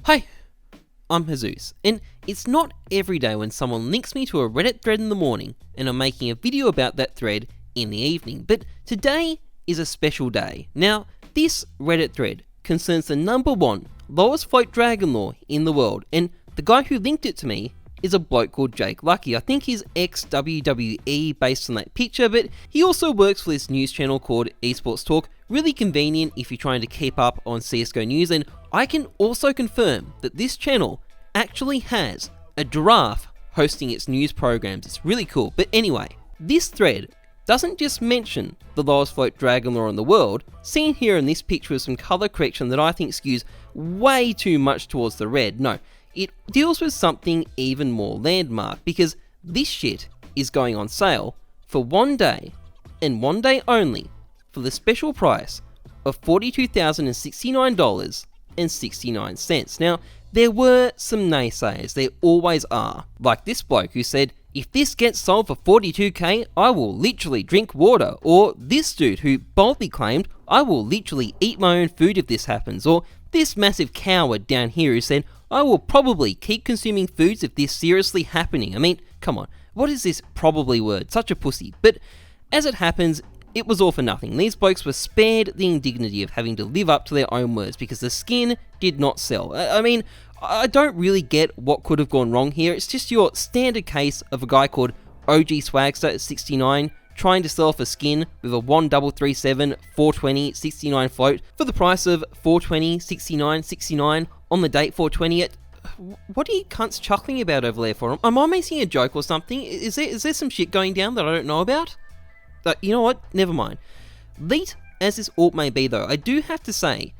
Hi, I'm Heyzeus, and it's not every day when someone links me to a Reddit thread in the morning and I'm making a video about that thread in the evening, but today is a special day. Now, this Reddit thread concerns the number one lowest float dragon lore in the world, and the guy who linked it to me is a bloke called Jake Lucky. I think he's ex-WWE based on that picture, but he also works for this news channel called Esports Talk. Really convenient if you're trying to keep up on CSGO news, and I can also confirm that this channel actually has a giraffe hosting its news programs. It's really cool. But anyway, this thread doesn't just mention the lowest float dragon lore in the world, seen here in this picture with some color correction that I think skews way too much towards the red. No, it deals with something even more landmark, because this shit is going on sale for 1 day, and 1 day only, for the special price of $42,069.69. Now, there were some naysayers, there always are, like this bloke who said, if this gets sold for 42k, I will literally drink water, or this dude who boldly claimed, I will literally eat my own food if this happens, or this massive coward down here who said, I will probably keep consuming foods if this seriously happening. I mean, come on, what is this probably word? Such a pussy. But as it happens, it was all for nothing. These blokes were spared the indignity of having to live up to their own words because the skin did not sell. I mean, I don't really get what could have gone wrong here. It's just your standard case of a guy called OG Swagster at 69 trying to sell off a skin with a 1337 420 69 float for the price of 420 69 69 on the date 420. What are you cunts chuckling about over there for? Am I making a joke or something? Is there some shit going down that I don't know about? You know what? Never mind. Leet as this alt may be though, I do have to say,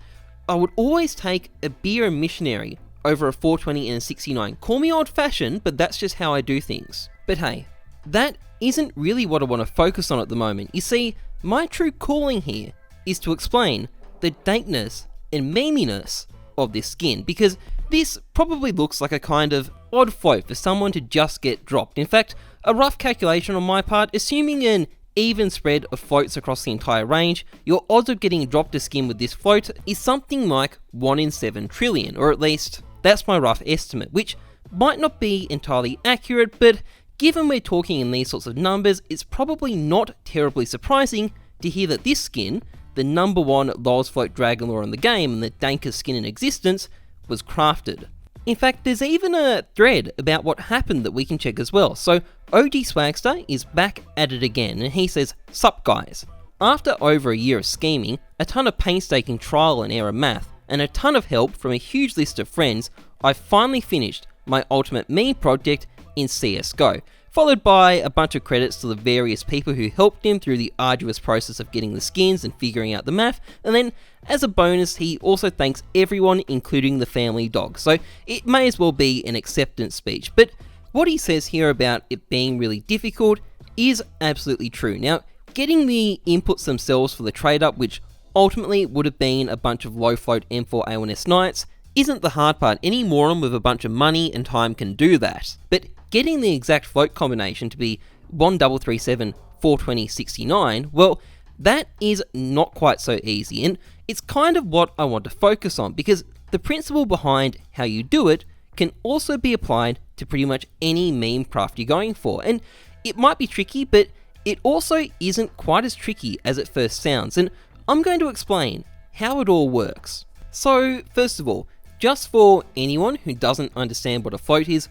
I would always take a beer missionary over a 420 and a 69. Call me old fashioned, but that's just how I do things. But hey, that isn't really what I want to focus on at the moment. You see, my true calling here is to explain the dankness and meminess of this skin, because this probably looks like a kind of odd float for someone to just get dropped. In fact, a rough calculation on my part, assuming an even spread of floats across the entire range, your odds of getting dropped a skin with this float is something like 1 in 7 trillion, or at least that's my rough estimate, which might not be entirely accurate, but given we're talking in these sorts of numbers, it's probably not terribly surprising to hear that this skin, the number one lowest float dragon lore in the game and the dankest skin in existence, was crafted. In fact, there's even a thread about what happened that we can check as well. So OG Swagster is back at it again, and he says, "Sup guys, after over a year of scheming, a ton of painstaking trial and error math, and a ton of help from a huge list of friends, I finally finished my ultimate meme project in CSGO, followed by a bunch of credits to the various people who helped him through the arduous process of getting the skins and figuring out the math, and then as a bonus he also thanks everyone including the family dog, so it may as well be an acceptance speech. But what he says here about it being really difficult is absolutely true. Now, getting the inputs themselves for the trade up, which ultimately would have been a bunch of low float M4 A1S Knights, isn't the hard part. Any moron with a bunch of money and time can do that. But getting the exact float combination to be 1337 420 69, well, that is not quite so easy, and it's kind of what I want to focus on, because the principle behind how you do it can also be applied to pretty much any meme craft you're going for, and it might be tricky, but it also isn't quite as tricky as it first sounds, and I'm going to explain how it all works. So, first of all, just for anyone who doesn't understand what a float is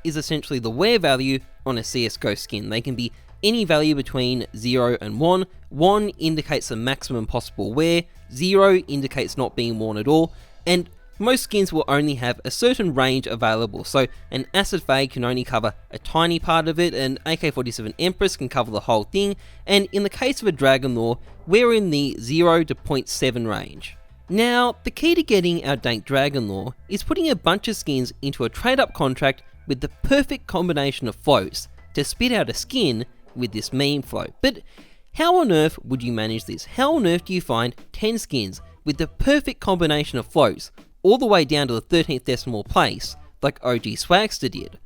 essentially the wear value on a CSGO skin. They can be any value between 0 and 1. 1 indicates the maximum possible wear, 0 indicates not being worn at all, and most skins will only have a certain range available, so an Acid Fade can only cover a tiny part of it, and AK-47 Empress can cover the whole thing, and in the case of a Dragon Lore, we're in the 0 to 0.7 range. Now, the key to getting our dank Dragon Lore is putting a bunch of skins into a trade-up contract with the perfect combination of floats to spit out a skin with this meme float. But how on earth would you manage this? How on earth do you find 10 skins with the perfect combination of floats all the way down to the 13th decimal place like OG Swagster did?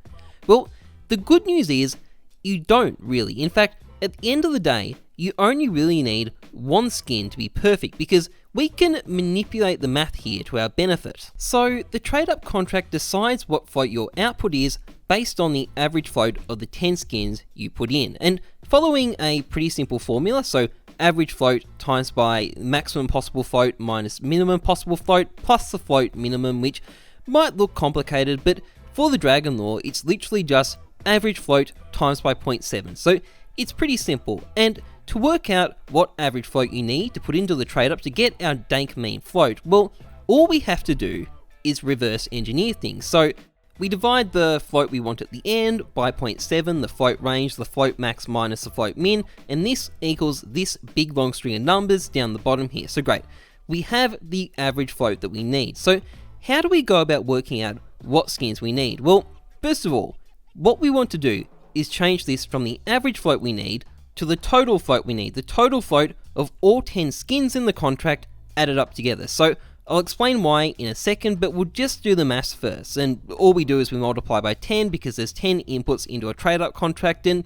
Well, the good news is you don't really. In fact, at the end of the day, you only really need one skin to be perfect because we can manipulate the math here to our benefit. So the trade-up contract decides what float your output is based on the average float of the 10 skins you put in, and following a pretty simple formula, so average float times by maximum possible float minus minimum possible float plus the float minimum, which might look complicated, but for the Dragon Lore, it's literally just average float times by 0.7. So it's pretty simple, and to work out what average float you need to put into the trade up to get our dank mean float, well, all we have to do is reverse engineer things. So we divide the float we want at the end by 0.7, the float range, the float max minus the float min, and this equals this big long string of numbers down the bottom here. So great, we have the average float that we need. So how do we go about working out what skins we need? Well, first of all, what we want to do is change this from the average float we need to the total float we need, the total float of all 10 skins in the contract added up together. So I'll explain why in a second, but we'll just do the maths first, and all we do is we multiply by 10 because there's 10 inputs into a trade-up contract, and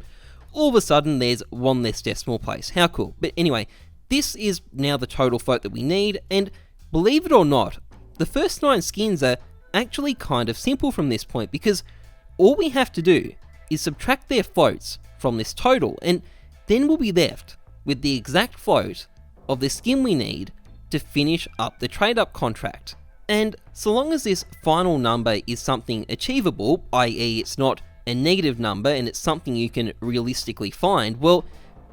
all of a sudden there's one less decimal place. How cool. But anyway, this is now the total float that we need, and believe it or not, the first 9 skins are actually kind of simple from this point because all we have to do is subtract their floats from this total, and then we'll be left with the exact float of the skin we need to finish up the trade-up contract. And so long as this final number is something achievable, i.e. it's not a negative number and it's something you can realistically find, well,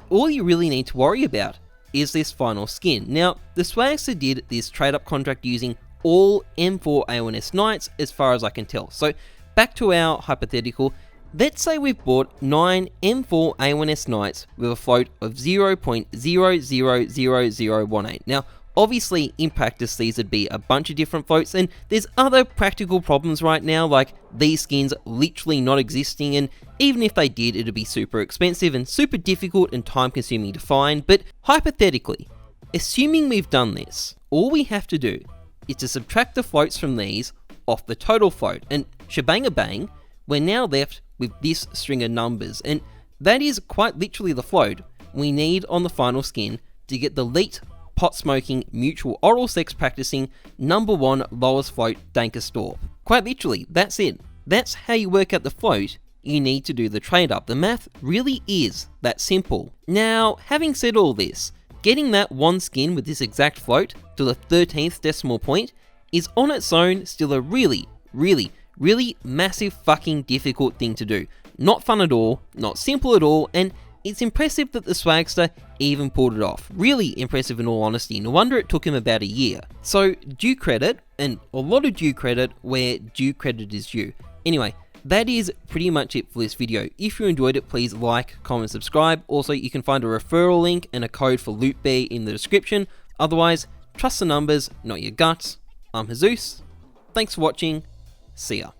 all you really need to worry about is this final skin. Now, the Swagster did this trade-up contract using all M4 AONS Knights as far as I can tell. So back to our hypothetical, let's say we've bought 9 M4 AONS Knights with a float of 0.000018. Now, obviously, in practice, these would be a bunch of different floats, and there's other practical problems right now, like these skins literally not existing, and even if they did, it'd be super expensive and super difficult and time-consuming to find. But hypothetically, assuming we've done this, all we have to do is to subtract the floats from these off the total float, and shebang-a-bang, we're now left with this string of numbers, and that is quite literally the float we need on the final skin to get the elite, pot-smoking, mutual oral sex practicing, #1 lowest float dankest AWP. Quite literally, that's it. That's how you work out the float you need to do the trade up. The math really is that simple. Now, having said all this, getting that one skin with this exact float to the 13th decimal point is on its own still a really massive fucking difficult thing to do. Not fun at all, not simple at all, and it's impressive that the Swagster even pulled it off. Really impressive in all honesty. No wonder it took him about a year. So due credit, and a lot of due credit where due credit is due. Anyway, that is pretty much it for this video. If you enjoyed it, please like, comment, subscribe. Also, you can find a referral link and a code for Loot Bear in the description. Otherwise, trust the numbers, not your guts. I'm Heyzeus. Thanks for watching. See ya.